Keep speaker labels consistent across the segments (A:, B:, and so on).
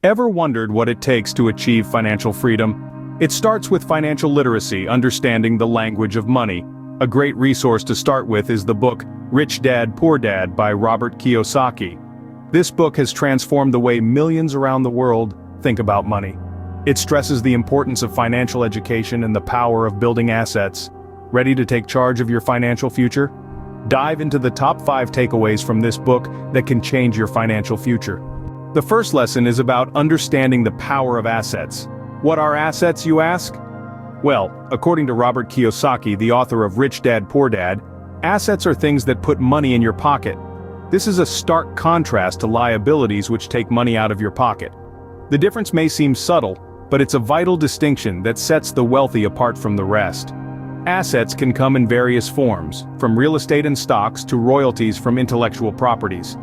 A: Ever wondered what it takes to achieve financial freedom? It starts with financial literacy, understanding the language of money. A great resource to start with is the book Rich Dad, Poor Dad by Robert Kiyosaki. This book has transformed the way millions around the world think about money. It stresses the importance of financial education and the power of building assets. Ready to take charge of your financial future? Dive into the top 5 takeaways from this book that can change your financial future. The first lesson is about understanding the power of assets. What are assets, you ask? Well, according to Robert Kiyosaki, the author of Rich Dad, Poor Dad, assets are things that put money in your pocket. This is a stark contrast to liabilities which take money out of your pocket. The difference may seem subtle, but it's a vital distinction that sets the wealthy apart from the rest. Assets can come in various forms, from real estate and stocks to royalties from intellectual properties.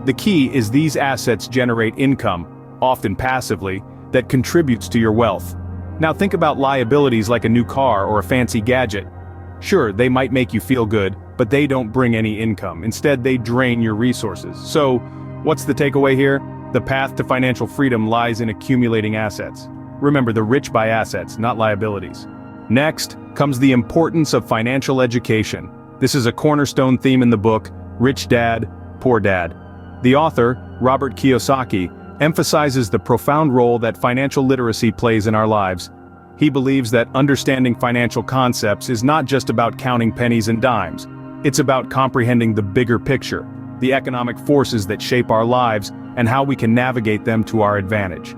A: The key is these assets generate income, often passively, that contributes to your wealth. Now think about liabilities like a new car or a fancy gadget. Sure, they might make you feel good, but they don't bring any income. Instead, they drain your resources. So, what's the takeaway here? The path to financial freedom lies in accumulating assets. Remember, the rich buy assets, not liabilities. Next comes the importance of financial education. This is a cornerstone theme in the book, Rich Dad, Poor Dad. The author, Robert Kiyosaki, emphasizes the profound role that financial literacy plays in our lives. He believes that understanding financial concepts is not just about counting pennies and dimes. It's about comprehending the bigger picture, the economic forces that shape our lives, and how we can navigate them to our advantage.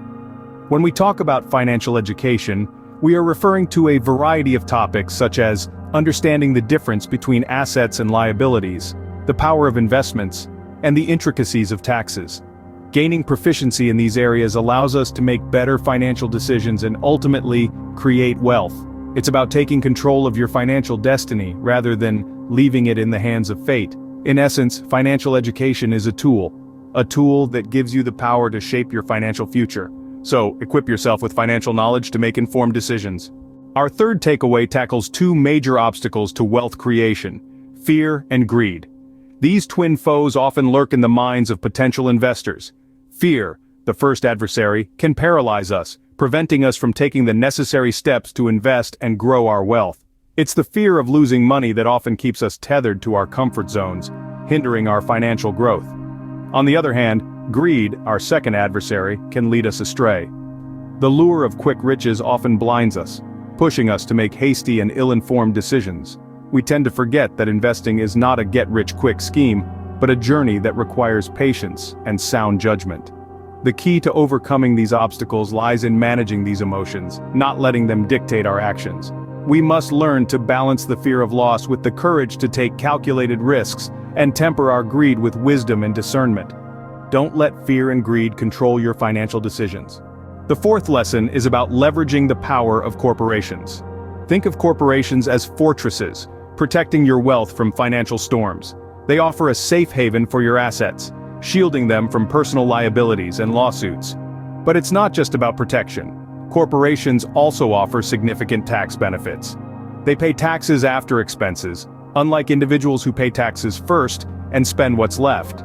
A: When we talk about financial education, we are referring to a variety of topics such as understanding the difference between assets and liabilities, the power of investments, and the intricacies of taxes. Gaining proficiency in these areas allows us to make better financial decisions and ultimately create wealth. It's about taking control of your financial destiny rather than leaving it in the hands of fate. In essence, financial education is a tool that gives you the power to shape your financial future. So, equip yourself with financial knowledge to make informed decisions. Our third takeaway tackles 2 major obstacles to wealth creation: fear and greed. These twin foes often lurk in the minds of potential investors. Fear, the first adversary, can paralyze us, preventing us from taking the necessary steps to invest and grow our wealth. It's the fear of losing money that often keeps us tethered to our comfort zones, hindering our financial growth. On the other hand, greed, our second adversary, can lead us astray. The lure of quick riches often blinds us, pushing us to make hasty and ill-informed decisions. We tend to forget that investing is not a get-rich-quick scheme, but a journey that requires patience and sound judgment. The key to overcoming these obstacles lies in managing these emotions, not letting them dictate our actions. We must learn to balance the fear of loss with the courage to take calculated risks and temper our greed with wisdom and discernment. Don't let fear and greed control your financial decisions. The fourth lesson is about leveraging the power of corporations. Think of corporations as fortresses, protecting your wealth from financial storms. They offer a safe haven for your assets, shielding them from personal liabilities and lawsuits. But it's not just about protection. Corporations also offer significant tax benefits. They pay taxes after expenses, unlike individuals who pay taxes first and spend what's left.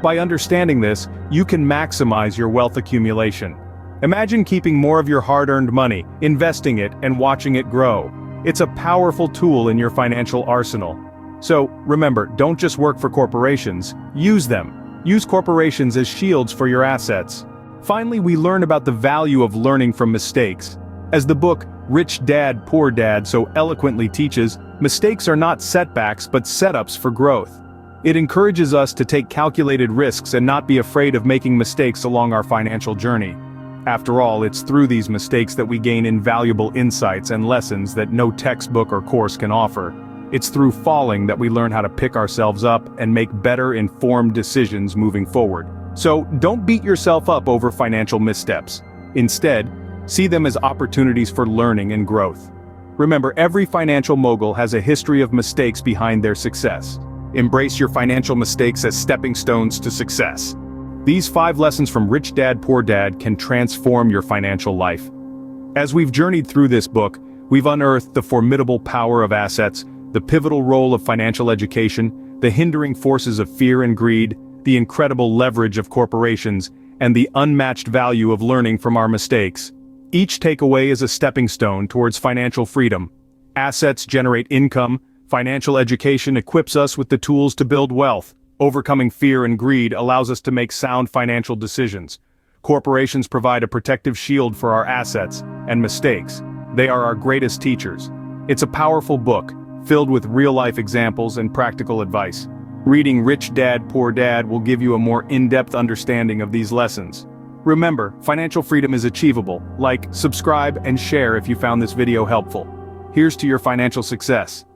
A: By understanding this, you can maximize your wealth accumulation. Imagine keeping more of your hard-earned money, investing it, and watching it grow. It's a powerful tool in your financial arsenal. So, remember, don't just work for corporations, use them. Use corporations as shields for your assets. Finally, we learn about the value of learning from mistakes. As the book Rich Dad, Poor Dad so eloquently teaches, mistakes are not setbacks but setups for growth. It encourages us to take calculated risks and not be afraid of making mistakes along our financial journey. After all, it's through these mistakes that we gain invaluable insights and lessons that no textbook or course can offer. It's through falling that we learn how to pick ourselves up and make better informed decisions moving forward. So, don't beat yourself up over financial missteps. Instead, see them as opportunities for learning and growth. Remember, every financial mogul has a history of mistakes behind their success. Embrace your financial mistakes as stepping stones to success. These 5 lessons from Rich Dad, Poor Dad can transform your financial life. As we've journeyed through this book, we've unearthed the formidable power of assets, the pivotal role of financial education, the hindering forces of fear and greed, the incredible leverage of corporations, and the unmatched value of learning from our mistakes. Each takeaway is a stepping stone towards financial freedom. Assets generate income, financial education equips us with the tools to build wealth, overcoming fear and greed allows us to make sound financial decisions. Corporations provide a protective shield for our assets and mistakes. They are our greatest teachers. It's a powerful book, filled with real-life examples and practical advice. Reading Rich Dad, Poor Dad will give you a more in-depth understanding of these lessons. Remember, financial freedom is achievable. Like, subscribe, and share if you found this video helpful. Here's to your financial success.